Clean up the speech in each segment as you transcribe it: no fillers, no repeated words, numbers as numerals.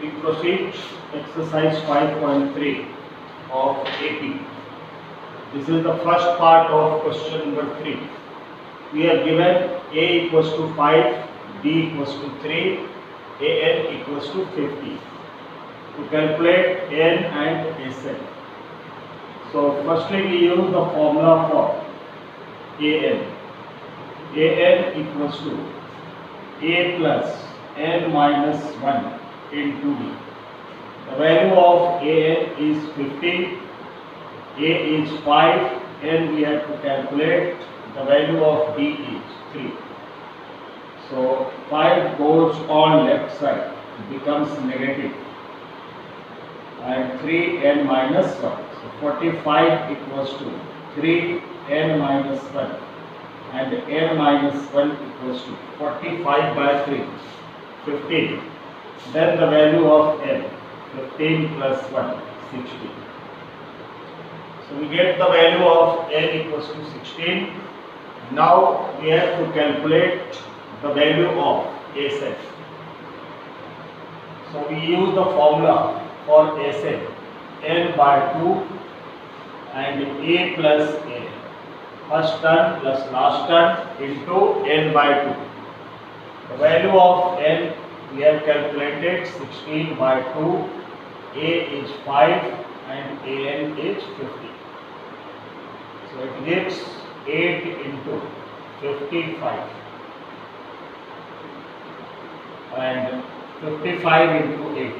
We proceed exercise 5.3 of AP. This is the first part of question number 3. We are given A equals to 5, B equals to 3, AN equals to 50. To calculate N and SN. So firstly we use the formula for AN. AN equals to A plus N minus 1 into B. The value of AN is 50, A is 5, and we have to calculate the value of B is 3. So 5 goes on left side, it becomes negative, and 3n minus 1. So 45 equals to 3n minus 1, and n minus 1 equals to 45 by 3, 15. Then the value of n, 15 plus 1, 16. So we get the value of n equals to 16. Now we have to calculate the value of Sn. So we use the formula for Sn, n by 2 and a plus n. First term plus last term into n by 2. The value of n we have calculated 16 by 2, a is 5 and an is 50. So it gives 8 into 55 and 55 into 8,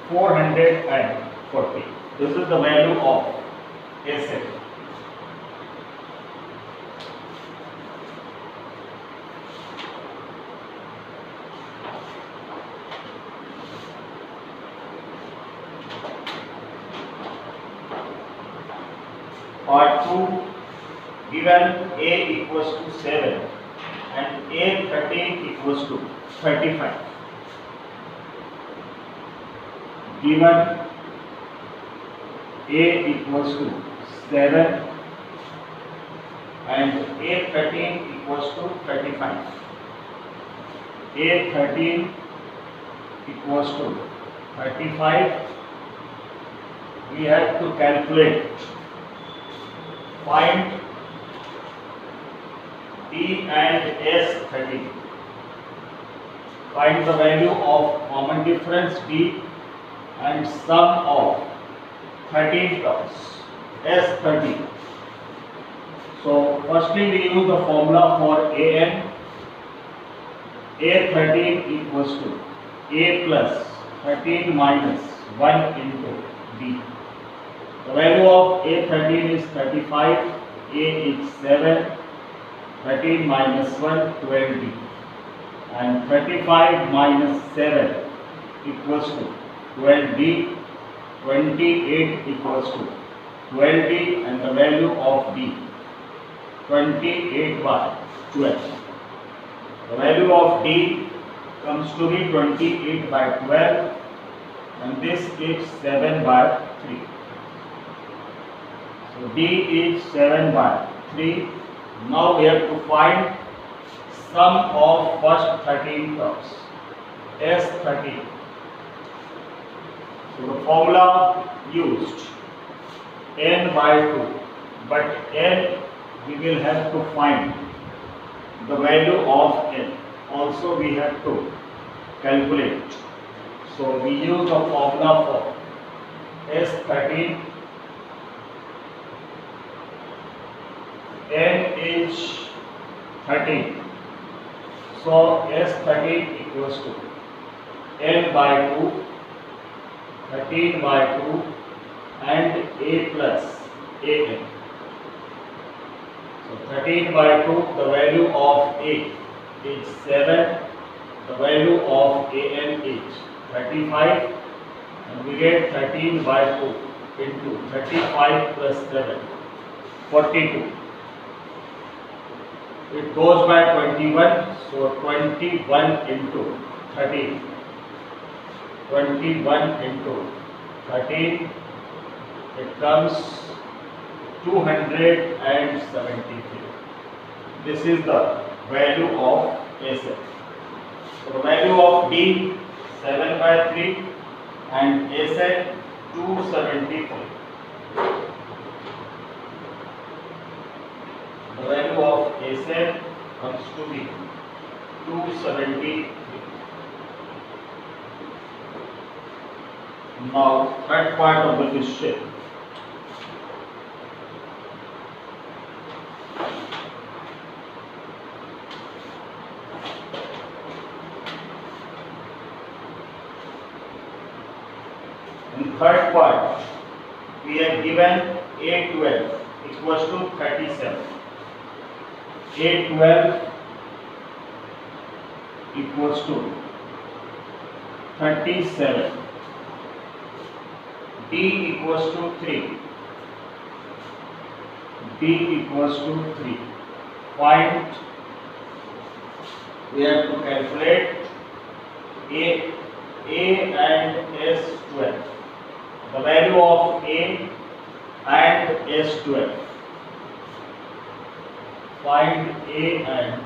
440. This is the value of Sn. Part 2, given A equals to 7 and A13 equals to 35. Given A equals to 7 and A13 equals to 35. A13 equals to 35. We have to calculate. Find D and S13. Find the value of common difference D and sum of 13 terms S13. So firstly we use the formula for AN. A13 equals to A plus 13 minus 1 into D. The value of A13 is 35, A is 7, 13 minus 1, 12D. And 35 minus 7 equals to 12D, 28 equals to 12D, and the value of D, 28 by 12. The value of D comes to be 28 by 12, and this gives 7 by 3. So D is 7 by 3. Now we have to find sum of first 13 terms, S13. So the formula used n by 2, but n we will have to find the value of n. Also we have to calculate. So we use the formula for S13. N is 13. So S13 equals to n by 2, 13 by 2 and a plus an. So 13 by 2, the value of a is 7, the value of an is 35, and we get 13 by 2 into 35 plus 7, 42. It goes by 21, so 21 into 13. 21 into 13, it comes 273. This is the value of Sn. So the value of D 7/3 and AZ 273. The value of AZ comes to be 273. Now, third part of the question. In third part, we are given A12 equals to 37. A12 equals to 37. D equals to 3. D equals to 3. Find, we have to calculate A and S12. The value of A and S12. Find A and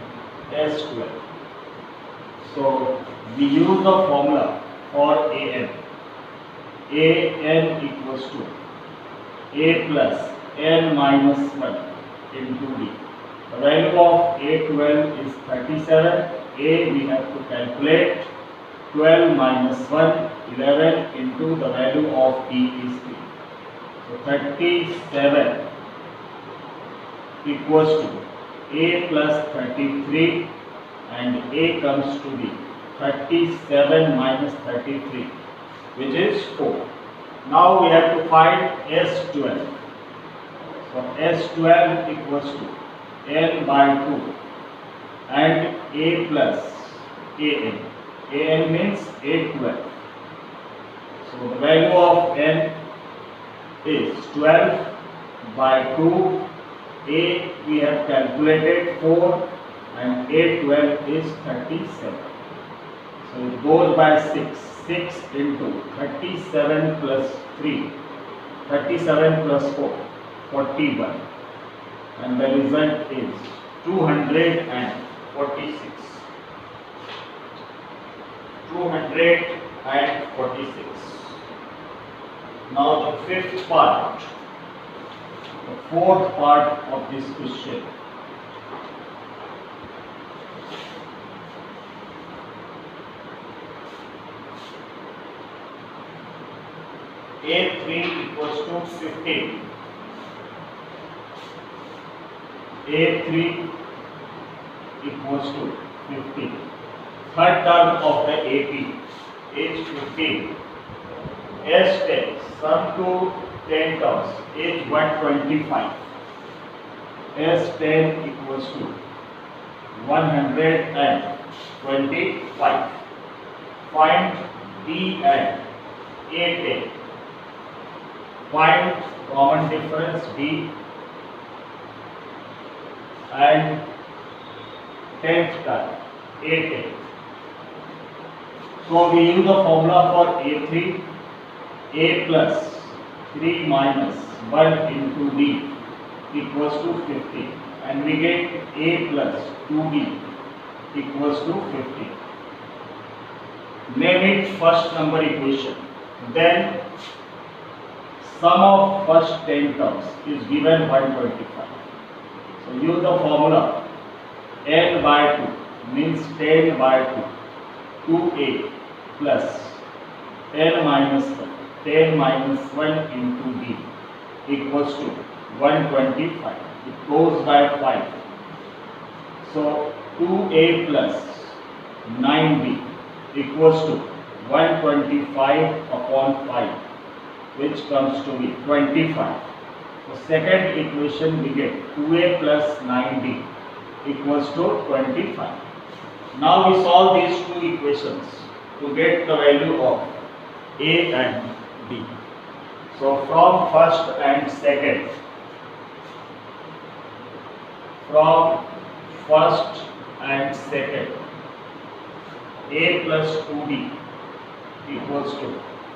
S12. So we use the formula for AN. AN equals to A plus N minus 1 into D. The value of A12 is 37. A we have to calculate 12 minus 1, 11 into the value of D is 3. So 37 equals to A plus 33 and A comes to be 37 minus 33, which is 4. Now we have to find S12. So S12 equals to N by 2 and A plus AN. AN means A12. So the value of N is 12 by 2. A we have calculated 4 and A12 is 37. So it goes by 6. 6 into 37 plus 3. 37 plus 4. 41. And the result is 246. 246. Now the fifth part, the fourth part of this question. A3 equals to 15. A3 equals to 15. Third term of the AP is 15. S10 sum to 10 terms is 125. S10 equals to 125. Find D and A10. Find common difference D and 10th term A10. So we use the formula for A3, A plus 3 minus 1 into D equals to 15, and we get A plus 2D equals to 15. Name it first number equation. Then sum of first 10 terms is given 125. So use the formula N by 2 means 10 by 2, 2A plus N minus 1, 10 minus 1 into D equals to 125. It goes by 5. So 2A plus 9B equals to 125 upon 5, which comes to be 25. So second equation we get 2A plus 9B equals to 25. Now we solve these two equations to get the value of A and B. So from first and second, A plus 2D equals to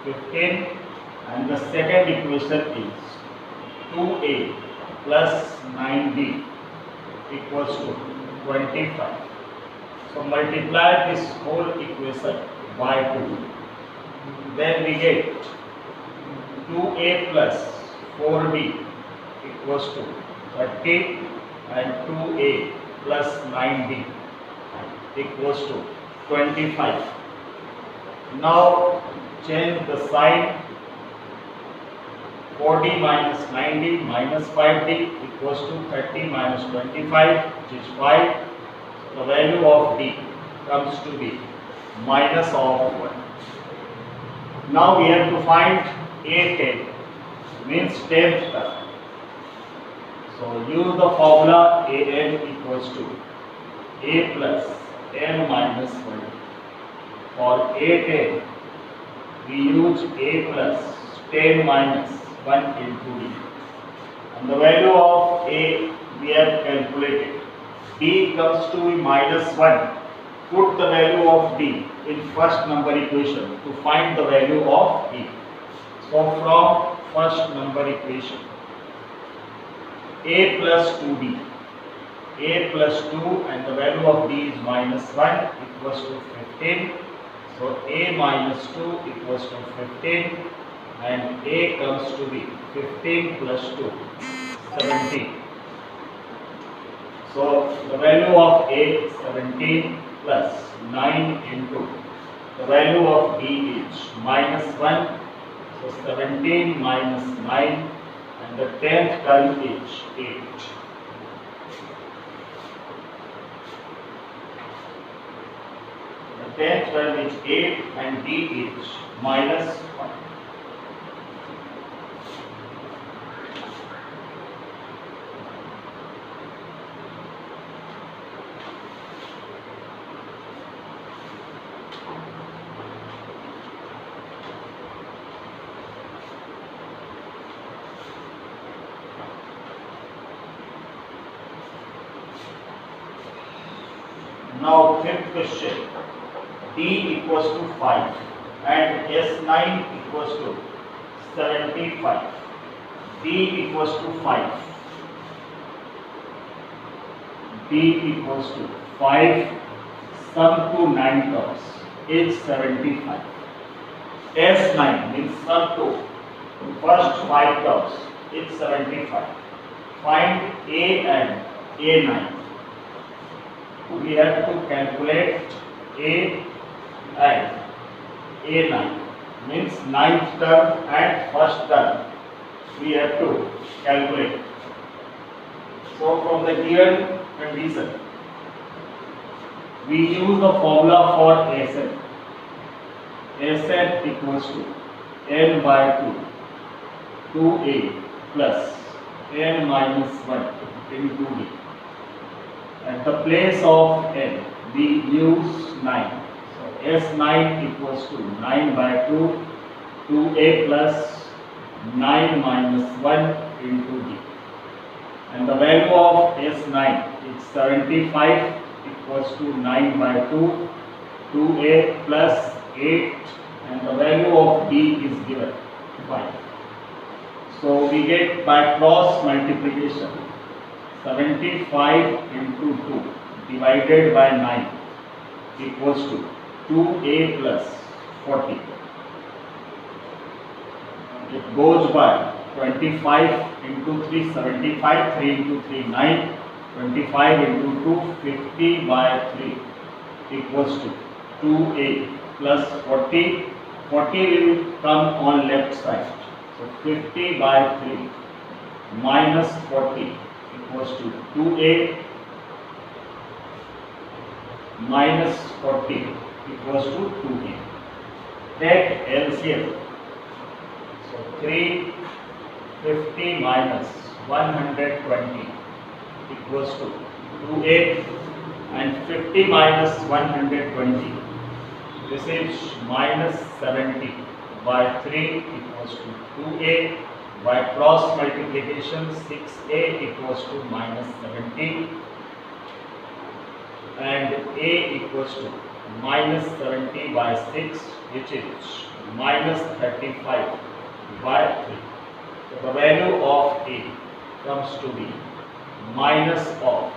15, and the second equation is 2A plus 9B equals to 25. So multiply this whole equation by 2. Then we get 2a plus 4b equals to 30 and 2a plus 9b equals to 25. Now change the sign. 4d minus 9d minus 5d equals to 30 minus 25, which is 5. So the value of d comes to be minus of 1. Now we have to find a10, means 10th term. So use the formula an equals to a plus n minus 1. For a10, we use a plus 10 minus 1 into d. And the value of a we have calculated. D comes to be minus 1. Put the value of d in first number equation to find the value of d. So from first number equation, a plus 2d, a plus 2 and the value of d is minus 1 equals to 15. So a minus 2 equals to 15 and a comes to be 15 plus 2, 17. So the value of a is 17 plus 9 into the value of d is minus 1. So 17 minus 9 and the 10th term is 8. The 10th term is 8 and d is minus 1. Now fifth question, d equals to 5 and s9 equals to 75. d equals to 5. d equals to 5 sum to 9 terms is 75. s9 means sum to first 5 terms is 75. Find a and a9. We have to calculate a and a9, means 9th term and first term we have to calculate. So from the given condition, we use the formula for Sn. Sn equals to n by 2, 2a plus n minus 1 into d. At the place of n, we use 9. So S9 equals to 9 by 2, 2a plus 9 minus 1 into d. And the value of S9 is 75 equals to 9 by 2, 2a plus 8 and the value of d is given 5. So we get by cross multiplication 75 into 2 divided by 9 equals to 2a plus 40. It goes by 25 into 3, 75, 3 into 3, 9, 25 into 2, 50 by 3 equals to 2a plus 40. 40 will come on left side. So 50 by 3 minus 40 equals to 2a minus 40 equals to 2a. Take LCM. So 350 minus 120 equals to 2a and 50 minus 120. This is minus 70 by 3 equals to 2a. By cross multiplication 6a equals to minus 70 and a equals to minus 70 by 6, which is minus 35 by 3. So the value of a comes to be minus of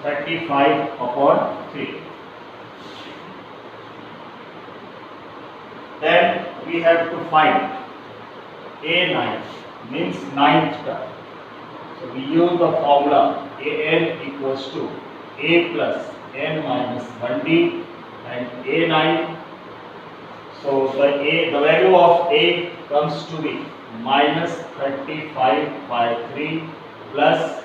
35 upon 3. we have to find A9 means ninth term. So we use the formula An equals to A plus n minus 1d and A9. So the value of A comes to be minus 35 by 3 plus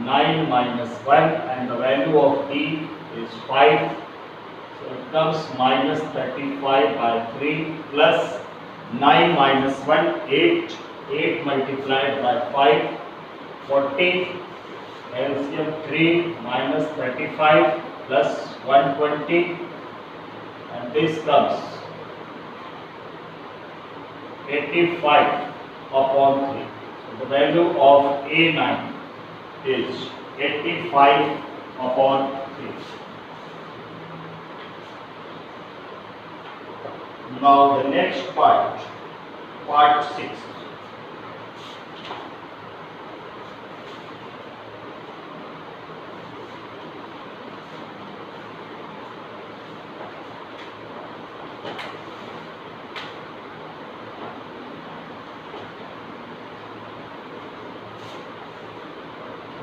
9 minus 1, and the value of D is 5. So it comes minus 35 by 3 plus 9 minus 1, 8. 8 multiplied by 5, 40. LCM 3 minus 35 plus 120, and this comes 85 upon 3. So the value of A9 is 85 upon 3. Now the next part, part 6.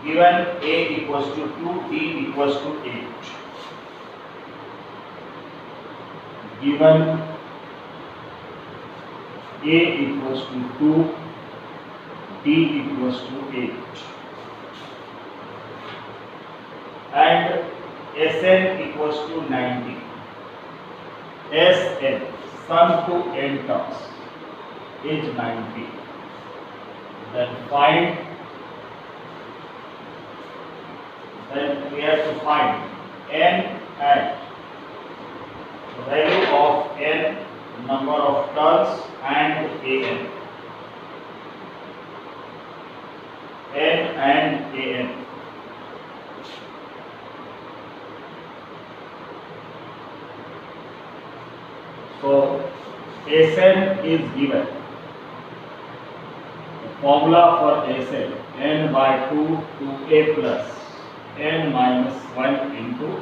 Given A equals to 2, D equals to 8. Given A equals to 2, D equals to 8. And Sn equals to 90. Sn, sum to n terms, is 90. Then we have to find n and the value of n, number of terms, and an. N and an. So Sn is given. The formula for Sn, n by 2 to a plus n minus 1 into a.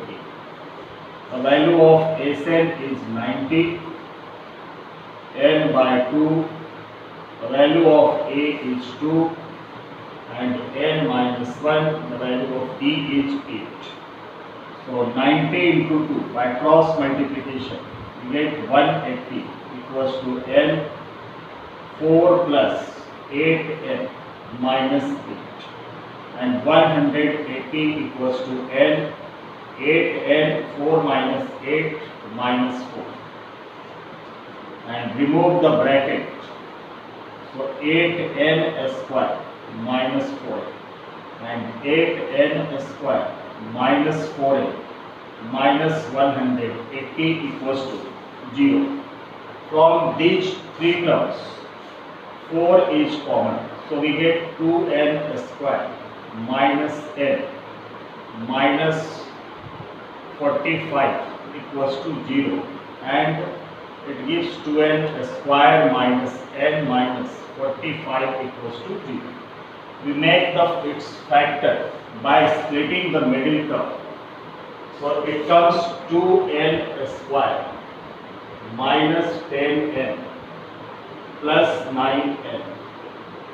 The value of Sn is 90. N by 2. The value of a is 2. And n minus 1. The value of d is 8. So 90 into 2 by cross multiplication, we get 180 equals to n 4 plus 8n minus 8. And 180 equals to n 8n 4 minus 8 minus 4. And remove the bracket. So 8n square minus 4 and 8n square minus 4a minus 180 equals to 0. From these three terms, 4 is common. So we get 2n square minus n minus 45 equals to 0, and it gives 2n square minus n minus 45 equals to 0. We make its factor by splitting the middle term. So it comes 2n square minus 10n plus 9n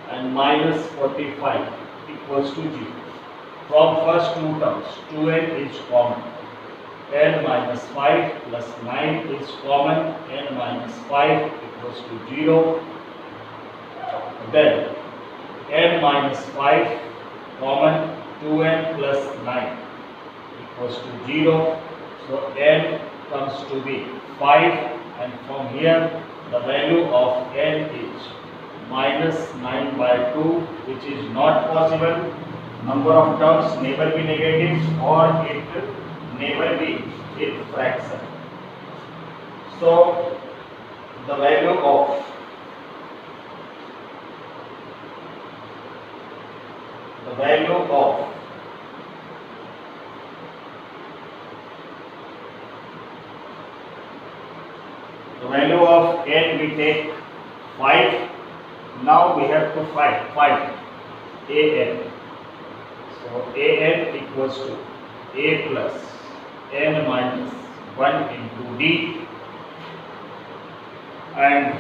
and minus 45 equals to 0. From first two terms, 2n is common. N minus 5 plus 9 is common. N minus 5 equals to 0. Then n minus 5 common. 2n plus 9 equals to 0. So n comes to be 5, and from here the value of n is minus 9 by 2, which is not possible. Number of terms never be negative, or it never be in fraction. So the value of n we take 5. Now we have to find an. So an equals to a plus n minus 1 into d, and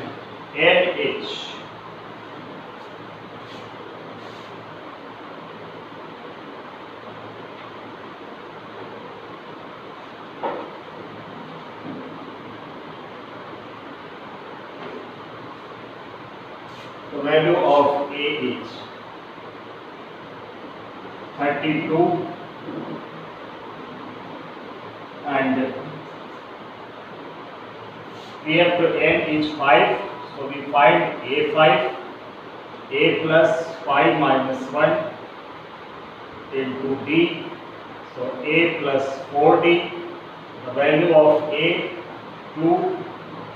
NH. The value of A is 32 and we have to N is 5, so we find A5, A plus 5 minus 1 into D, so A plus 4D, the value of A 2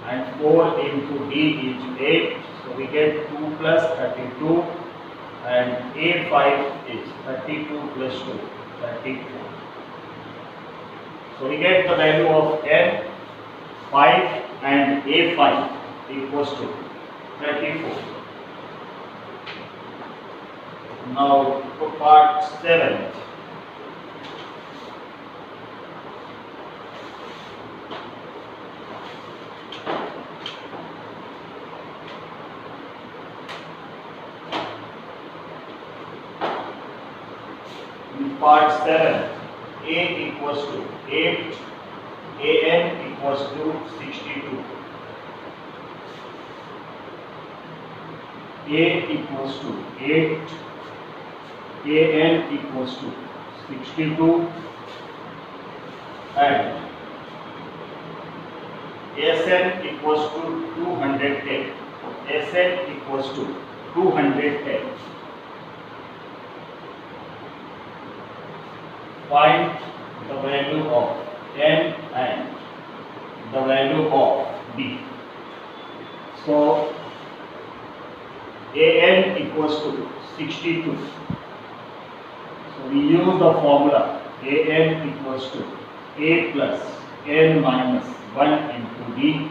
and 4 into D is 8, so we get 2 plus 32 and A5 is 32 plus 2, 34. So we get the value of N, 5 and A5 equals to 34. Now for part 7. In part 7, A equals to 8, AN equals to 62. A equals to 8, AN equals to 62 and SN equals to 210. SN equals to 210. Find the value of N and the value of D. So AN equals to 62. So we use the formula AN equals to A plus N minus 1 into D.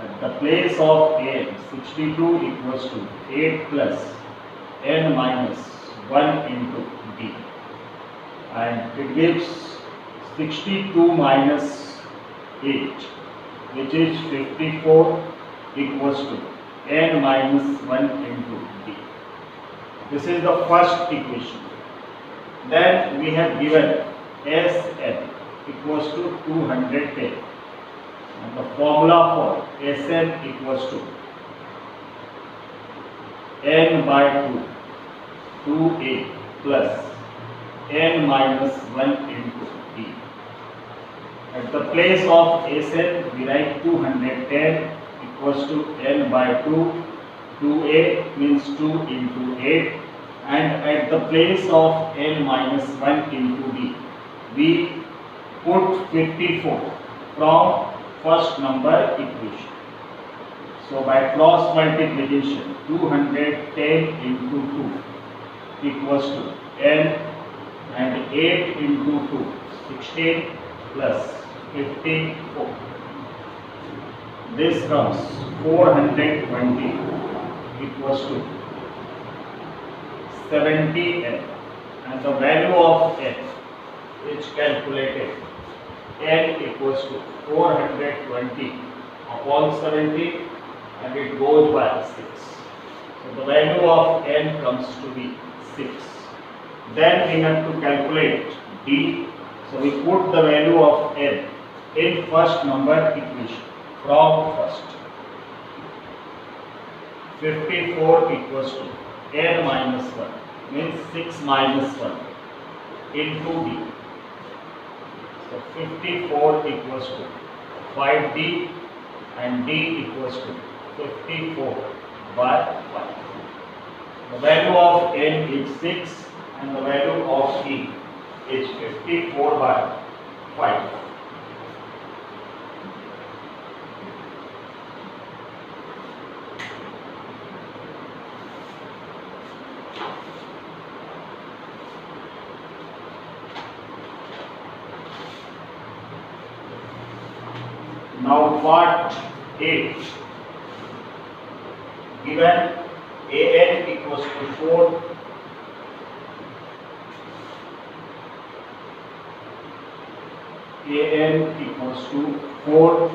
At the place of N, 62 equals to 8 plus N minus 1 into D. And it gives 62 minus 8, which is 54, equals to N minus 1 into D. This is the first equation. Then we have given Sn equals to 210. And the formula for Sn equals to N by 2, 2A plus N minus 1 into D. At the place of Sn, we write 210 equals to N by 2. 2A means 2 into 8. And at the place of N minus 1 into D, we put 54 from first number equation. So by cross multiplication, 210 into 2 equals to N, and 8 into 2, 16 plus 54. This comes 420 equals to 70N, and the value of N is calculated. N equals to 420 upon 70, and it goes by 6. So the value of N comes to be 6. Then we have to calculate D. So we put the value of N in first number equation from first. 54 equals to N minus 1, means 6 minus 1 into D. So 54 equals to 5D and D equals to 54 by 5. The value of N is 6 and the value of D is 54 by 5. Now part 8, given AN equals to 4, AN equals to 4,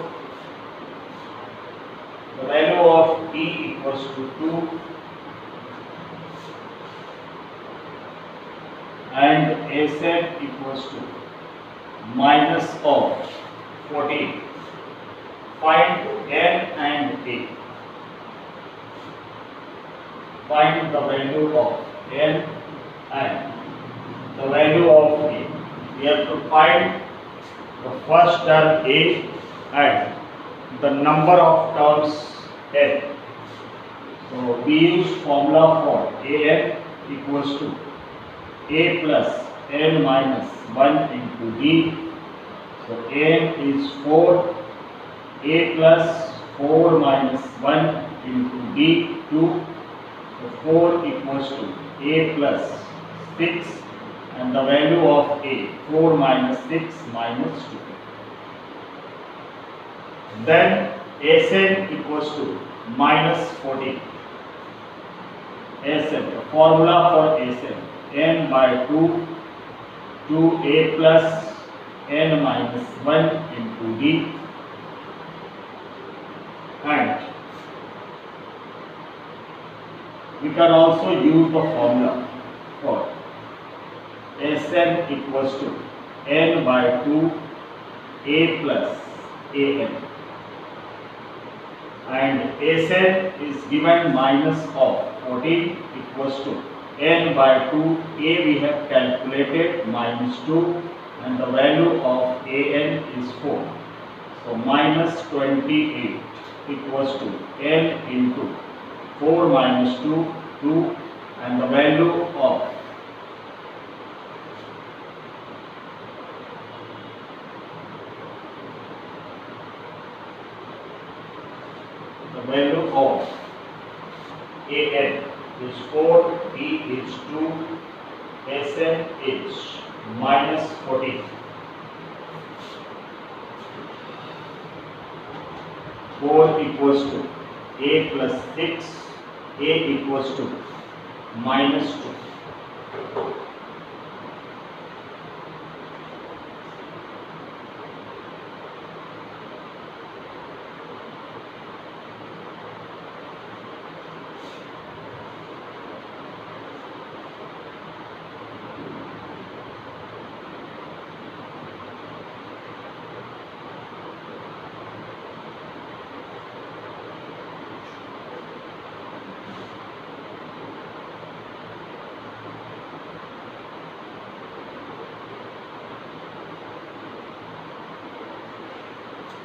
The value of t equals to 2 and Sn equals to minus of 14. Find n and a. Find the value of n and the value of a. We have to find the first term a and the number of terms n. So we use formula for an equals to a plus n minus 1 into d. So n is 4, a plus 4 minus 1 into d 2. So 4 equals to a plus 6 and the value of a 4 minus 6 minus 2. Then Sn equals to minus 14. Sn, the formula for Sn, n by 2, 2a plus n minus 1 into d, and we can also use the formula for Sn equals to n by 2 a plus an, and Sn is given minus of 14 equals to n by 2 a we have calculated minus 2 and the value of an is 4. So minus 28 equals to n into 4 minus 2, 2 and the value of an is 4, d is 2, Sn is minus 14. 4 equals to a plus 6, a equals to minus 2.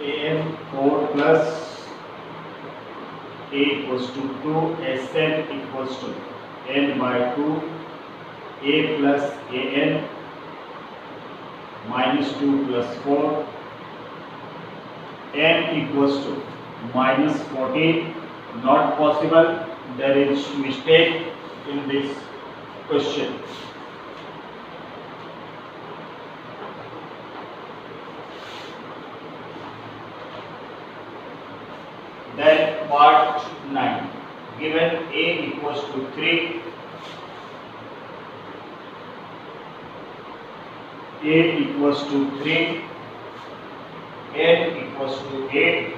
An 4 plus a equals to 2, Sn equals to n by 2, a plus an minus 2 plus 4, n equals to minus 14. Not possible, there is mistake in this question. Then part 9, given a equals to 3, a equals to 3, n equals to 8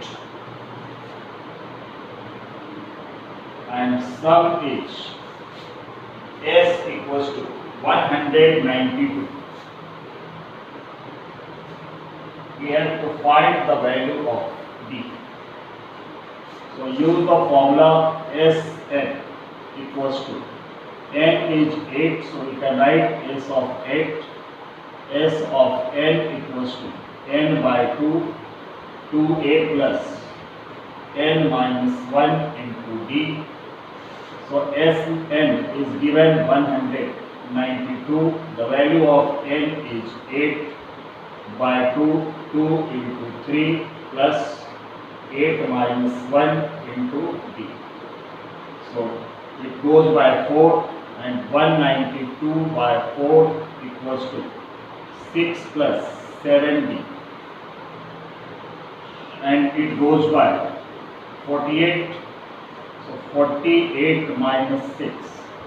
and sum is s equals to 192. We have to find the value of d. So use the formula Sn equals to n is 8, so we can write s of 8, s of n equals to n by 2, 2a plus n minus 1 into d. So Sn is given 192, the value of n is 8 by 2, 2 into 3 plus 8 minus 1 into d. So it goes by 4 and 192 by 4 equals to 6 plus 7d, and it goes by 48. So 48 minus 6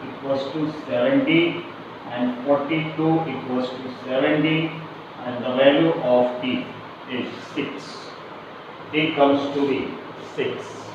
equals to 70 and 42 equals to 70 and the value of d is 6. D comes to be 6.